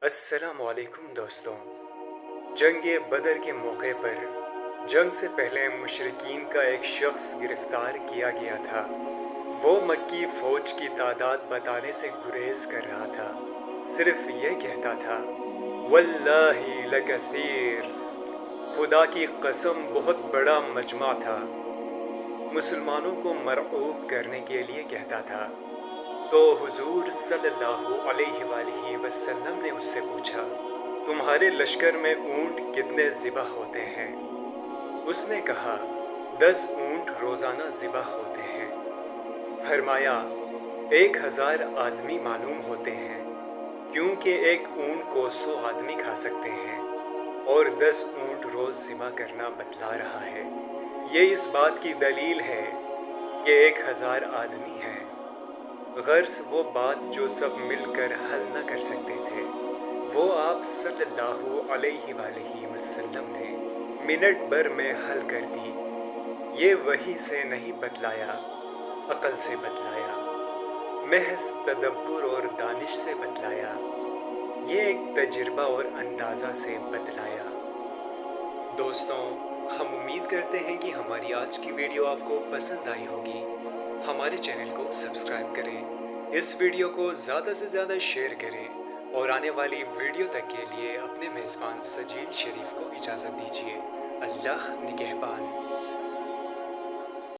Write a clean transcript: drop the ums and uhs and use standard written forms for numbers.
अस्सलाम वालेकुम दोस्तों। जंग बदर के मौके पर जंग से पहले मुशरिकीन का एक शख्स गिरफ्तार किया गया था। वो मक्की फ़ौज की तादाद बताने से गुरेज कर रहा था। सिर्फ ये कहता था, वल्लाही लकसीर, खुदा की कसम बहुत बड़ा मजमा था। मुसलमानों को मरऊब करने के लिए कहता था। तो हुजूर सल्लल्लाहु अलैहि वसल्लम ने उससे पूछा, तुम्हारे लश्कर में ऊंट कितने ज़िबह होते हैं? उसने कहा, 10 ऊंट रोज़ाना ज़िबह होते हैं। फरमाया, 1000 आदमी मालूम होते हैं, क्योंकि एक ऊंट को 100 आदमी खा सकते हैं, और 10 ऊंट रोज़ ज़िबह करना बतला रहा है। ये इस बात की दलील है कि 1000 आदमी हैं। गर्ज वो बात जो सब मिलकर हल न कर सकते थे, वो आप सल्लल्लाहु अलैहि वसल्लम ने मिनट भर में हल कर दी। ये वही से नहीं बतलाया, अक़ल से बतलाया, महज तदब्बुर और दानिश से बतलाया। ये एक तजुर्बा और अंदाज़ा से बतलाया। दोस्तों, हम उम्मीद करते हैं कि हमारी आज की वीडियो आपको पसंद आई होगी। हमारे चैनल को सब्सक्राइब करें, इस वीडियो को ज़्यादा से ज़्यादा शेयर करें और आने वाली वीडियो तक के लिए अपने मेज़बान सजील शरीफ को इजाज़त दीजिए। अल्लाह निगहबान।